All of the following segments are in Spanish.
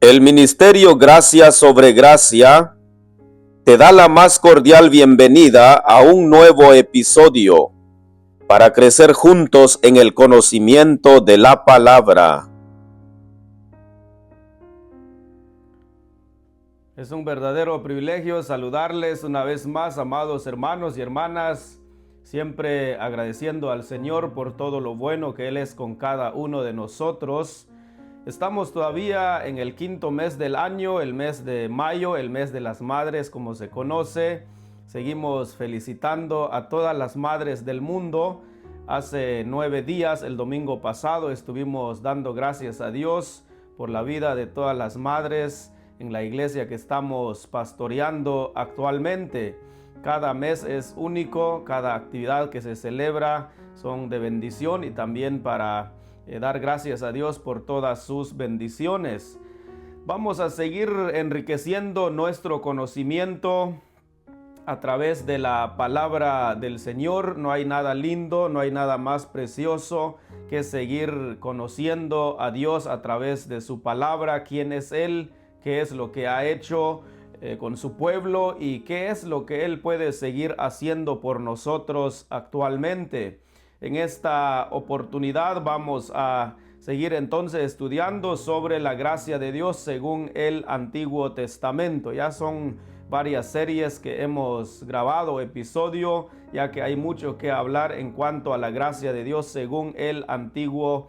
El Ministerio Gracia sobre Gracia te da la más cordial bienvenida a un nuevo episodio para crecer juntos en el conocimiento de la palabra. Es un verdadero privilegio saludarles una vez más, amados hermanos y hermanas, siempre agradeciendo al Señor por todo lo bueno que Él es con cada uno de nosotros. Estamos todavía en el quinto mes del año, el mes de mayo, el mes de las madres, como se conoce. Seguimos felicitando a todas las madres del mundo. Hace 9 días, el domingo pasado, estuvimos dando gracias a Dios por la vida de todas las madres en la iglesia que estamos pastoreando actualmente. Cada mes es único, cada actividad que se celebra son de bendición y también para dar gracias a Dios por todas sus bendiciones. Vamos a seguir enriqueciendo nuestro conocimiento a través de la palabra del Señor. No hay nada lindo, no hay nada más precioso que seguir conociendo a Dios a través de su palabra, quién es Él, qué es lo que ha hecho con su pueblo y qué es lo que Él puede seguir haciendo por nosotros actualmente. En esta oportunidad vamos a seguir entonces estudiando sobre la gracia de Dios según el Antiguo Testamento. Ya son varias series que hemos grabado, episodio, ya que hay mucho que hablar en cuanto a la gracia de Dios según el Antiguo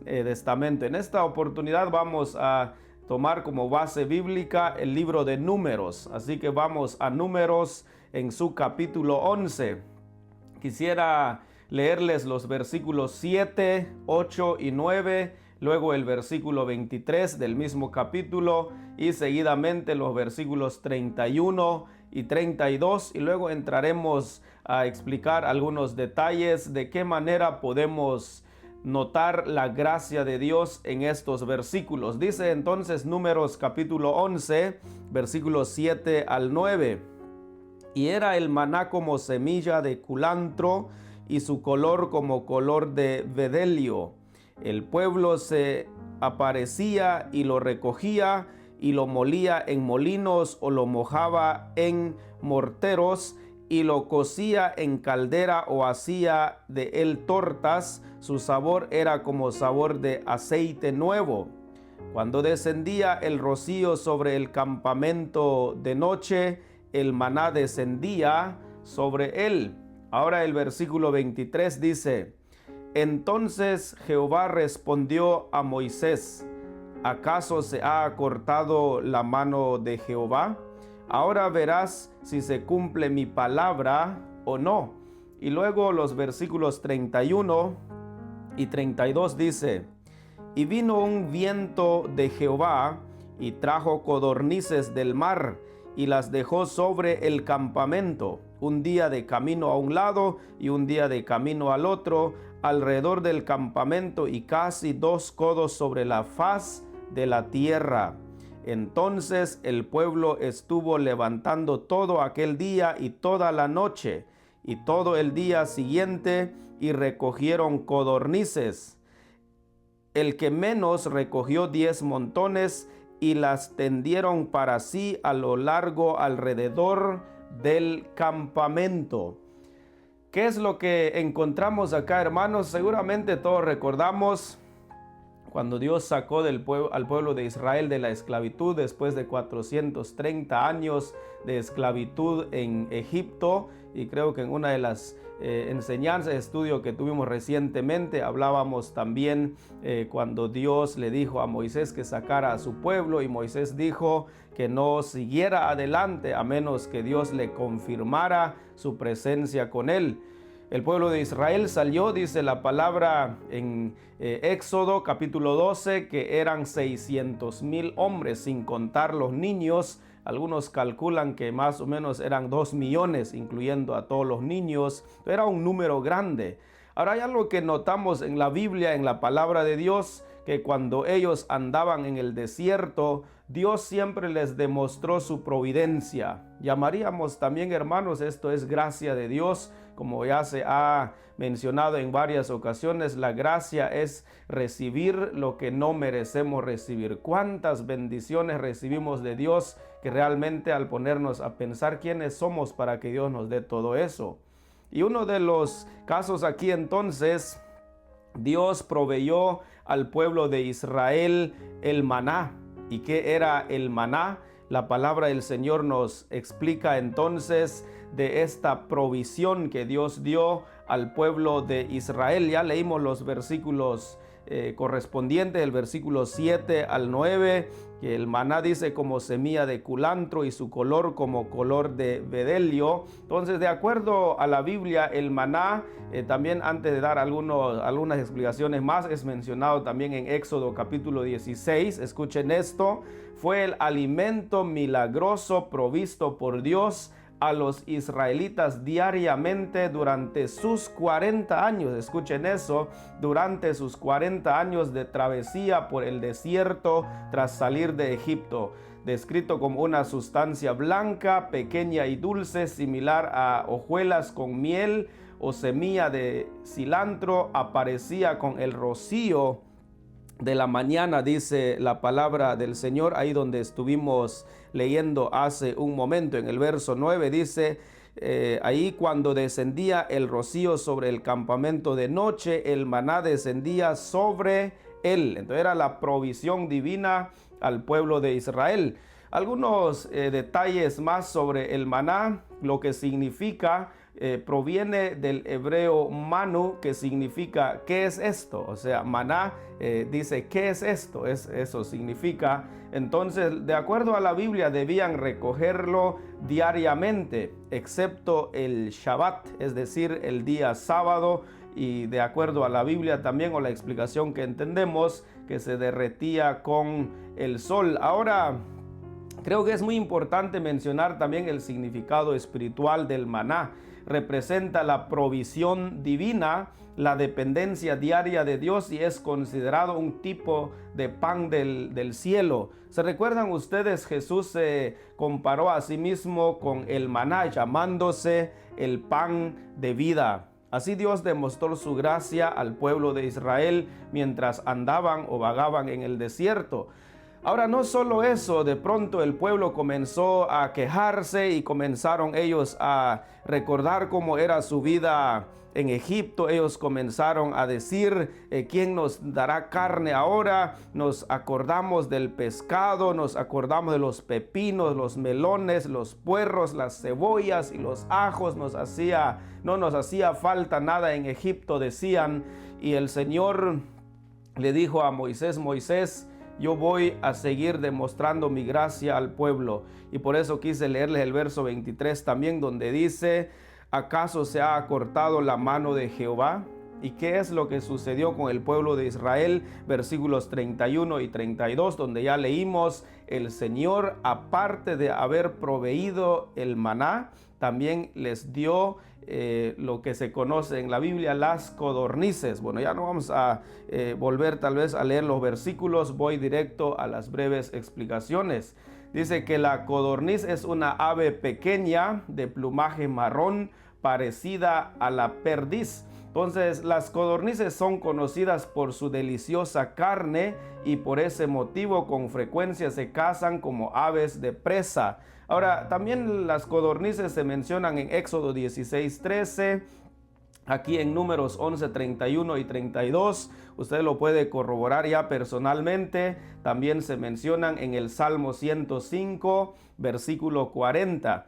Testamento. En esta oportunidad vamos a tomar como base bíblica el libro de Números. Así que vamos a Números en su capítulo 11. Quisiera leerles los versículos 7, 8 y 9, luego el versículo 23 del mismo capítulo y seguidamente los versículos 31 y 32 y luego entraremos a explicar algunos detalles de qué manera podemos notar la gracia de Dios en estos versículos. Dice entonces Números capítulo 11, versículos 7 al 9. Y era el maná como semilla de culantro y su color como color de bedelio. El pueblo se aparecía y lo recogía y lo molía en molinos o lo mojaba en morteros y lo cocía en caldera o hacía de él tortas. Su sabor era como sabor de aceite nuevo. Cuando descendía el rocío sobre el campamento de noche, el maná descendía sobre él. Ahora el versículo 23 dice: Entonces Jehová respondió a Moisés: ¿acaso se ha acortado la mano de Jehová? Ahora verás si se cumple mi palabra o no. Y luego los versículos 31 y 32 dice: Y vino un viento de Jehová y trajo codornices del mar y las dejó sobre el campamento, un día de camino a un lado y un día de camino al otro, alrededor del campamento y casi 2 codos sobre la faz de la tierra. Entonces el pueblo estuvo levantando todo aquel día y toda la noche y todo el día siguiente y recogieron codornices. El que menos recogió 10 montones y las tendieron para sí a lo largo alrededor del campamento. ¿Qué es lo que encontramos acá, hermanos? Seguramente todos recordamos cuando Dios sacó al pueblo de Israel de la esclavitud después de 430 años de esclavitud en Egipto. Y creo que en una de las enseñanzas, estudio que tuvimos recientemente, hablábamos también cuando Dios le dijo a Moisés que sacara a su pueblo y Moisés dijo que no siguiera adelante a menos que Dios le confirmara su presencia con él. El pueblo de Israel salió, dice la palabra en Éxodo capítulo 12, que eran 600,000 hombres, sin contar los niños. Algunos calculan que más o menos eran 2 millones, incluyendo a todos los niños. Era un número grande. Ahora hay algo que notamos en la Biblia, en la palabra de Dios, que cuando ellos andaban en el desierto, Dios siempre les demostró su providencia. Llamaríamos también, hermanos, esto es gracia de Dios. Como ya se ha mencionado en varias ocasiones, la gracia es recibir lo que no merecemos recibir. ¿Cuántas bendiciones recibimos de Dios que realmente al ponernos a pensar quiénes somos para que Dios nos dé todo eso? Y uno de los casos aquí entonces, Dios proveyó al pueblo de Israel el maná. ¿Y qué era el maná? La palabra del Señor nos explica entonces de esta provisión que Dios dio al pueblo de Israel. Ya leímos los versículos correspondientes, el versículo 7 al 9, que el maná dice como semilla de culantro y su color como color de bedelio. Entonces, de acuerdo a la Biblia, el maná, también antes de dar algunas explicaciones más, es mencionado también en Éxodo capítulo 16. Escuchen esto: fue el alimento milagroso provisto por Dios a los israelitas diariamente durante sus 40 años. Escuchen eso, durante sus 40 años de travesía por el desierto tras salir de Egipto. Descrito como una sustancia blanca, pequeña y dulce, similar a hojuelas con miel o semilla de cilantro, aparecía con el rocío de la mañana, dice la palabra del Señor, ahí donde estuvimos leyendo hace un momento. En el verso 9 dice, ahí cuando descendía el rocío sobre el campamento de noche, el maná descendía sobre él. Entonces era la provisión divina al pueblo de Israel. Algunos detalles más sobre el maná, lo que significa. Proviene del hebreo manu, que significa ¿qué es esto? O sea, maná dice ¿qué es esto? Eso significa. Entonces, de acuerdo a la Biblia, debían recogerlo diariamente, excepto el Shabbat, es decir, el día sábado. Y de acuerdo a la Biblia también, o la explicación que entendemos, que se derretía con el sol. Ahora, creo que es muy importante mencionar también el significado espiritual del maná. Representa la provisión divina, la dependencia diaria de Dios, y es considerado un tipo de pan del cielo. ¿Se recuerdan ustedes? Jesús se comparó a sí mismo con el maná, llamándose el pan de vida. Así Dios demostró su gracia al pueblo de Israel mientras andaban o vagaban en el desierto. Ahora, no solo eso, de pronto el pueblo comenzó a quejarse y comenzaron ellos a recordar cómo era su vida en Egipto. Ellos comenzaron a decir, ¿quién nos dará carne ahora? Nos acordamos del pescado, nos acordamos de los pepinos, los melones, los puerros, las cebollas y los ajos. No nos hacía falta nada en Egipto, decían. Y el Señor le dijo a Moisés, Moisés, yo voy a seguir demostrando mi gracia al pueblo. Y por eso quise leerles el verso 23 también, donde dice, ¿acaso se ha acortado la mano de Jehová? ¿Y qué es lo que sucedió con el pueblo de Israel? Versículos 31 y 32, donde ya leímos, el Señor, aparte de haber proveído el maná, también les dio lo que se conoce en la Biblia, las codornices. Bueno, ya no vamos a volver tal vez a leer los versículos, voy directo a las breves explicaciones. Dice que la codorniz es una ave pequeña de plumaje marrón parecida a la perdiz. Entonces, las codornices son conocidas por su deliciosa carne y por ese motivo con frecuencia se cazan como aves de presa. Ahora, también las codornices se mencionan en Éxodo 16:13, aquí en Números 11:31 y 32. Usted lo puede corroborar ya personalmente. También se mencionan en el Salmo 105, versículo 40.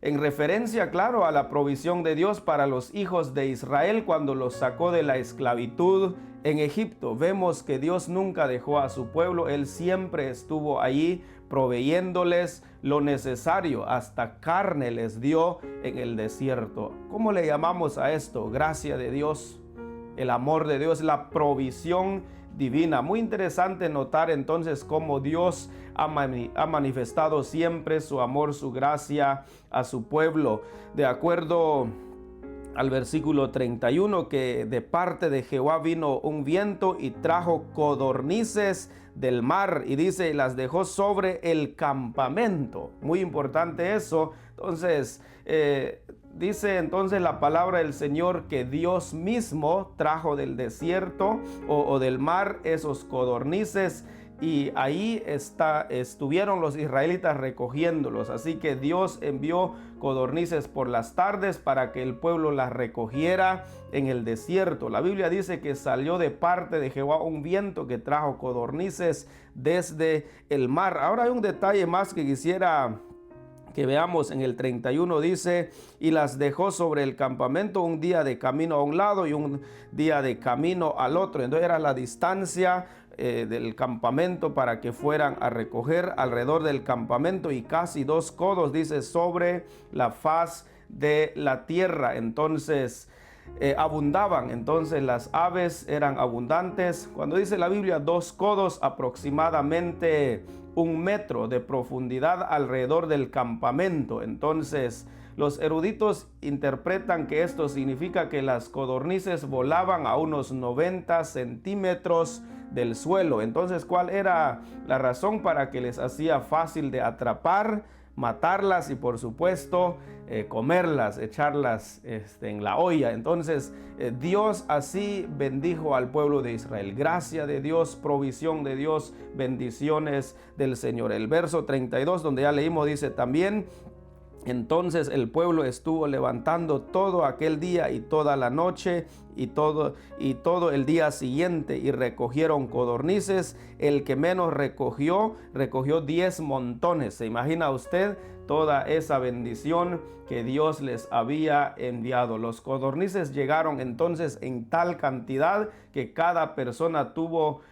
En referencia, claro, a la provisión de Dios para los hijos de Israel cuando los sacó de la esclavitud en Egipto. Vemos que Dios nunca dejó a su pueblo, Él siempre estuvo allí proveyéndoles lo necesario, hasta carne les dio en el desierto. ¿Cómo le llamamos a esto? Gracia de Dios, el amor de Dios, la provisión divina. Muy interesante notar entonces cómo Dios ha manifestado siempre su amor, su gracia a su pueblo. De acuerdo al versículo 31, que de parte de Jehová vino un viento y trajo codornices del mar, y dice, las dejó sobre el campamento. Muy importante eso. Entonces, dice entonces la palabra del Señor que Dios mismo trajo del desierto o del mar esos codornices, y ahí estuvieron los israelitas recogiéndolos. Así que Dios envió codornices por las tardes para que el pueblo las recogiera en el desierto. La Biblia dice que salió de parte de Jehová un viento que trajo codornices desde el mar. Ahora hay un detalle más que quisiera que veamos en el 31. Dice, y las dejó sobre el campamento un día de camino a un lado y un día de camino al otro. Entonces era la distancia del campamento para que fueran a recoger alrededor del campamento, y casi 2 codos, dice, sobre la faz de la tierra. Entonces abundaban, entonces las aves eran abundantes. Cuando dice la Biblia 2 codos, aproximadamente 1 metro de profundidad alrededor del campamento. Entonces los eruditos interpretan que esto significa que las codornices volaban a unos 90 centímetros del suelo. Entonces, ¿cuál era la razón? Para que les hacía fácil de atrapar, matarlas y por supuesto comerlas, echarlas en la olla. Entonces Dios así bendijo al pueblo de Israel. Gracia de Dios, provisión de Dios, bendiciones del Señor. El verso 32, donde ya leímos, dice también, entonces el pueblo estuvo levantando todo aquel día y toda la noche y todo el día siguiente, y recogieron codornices. El que menos recogió 10 montones. ¿Se imagina usted toda esa bendición que Dios les había enviado? Los codornices llegaron entonces en tal cantidad que cada persona pudo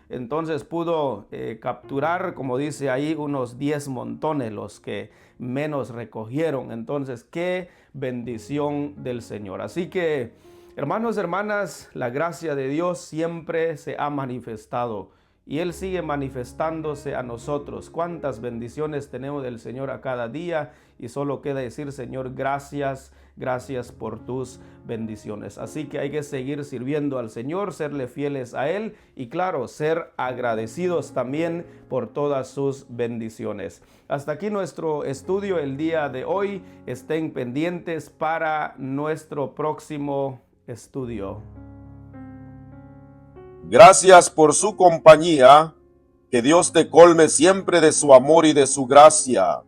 capturar, como dice ahí, unos 10 montones, los que menos recogieron. Entonces, qué bendición del Señor. Así que, hermanos, hermanas, la gracia de Dios siempre se ha manifestado y Él sigue manifestándose a nosotros. Cuántas bendiciones tenemos del Señor a cada día, y solo queda decir, Señor, gracias, gracias por tus bendiciones. Así que hay que seguir sirviendo al Señor, serle fieles a Él y, claro, ser agradecidos también por todas sus bendiciones. Hasta aquí nuestro estudio el día de hoy. Estén pendientes para nuestro próximo estudio. Gracias por su compañía. Que Dios te colme siempre de su amor y de su gracia.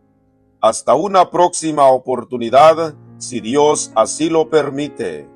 Hasta una próxima oportunidad, si Dios así lo permite.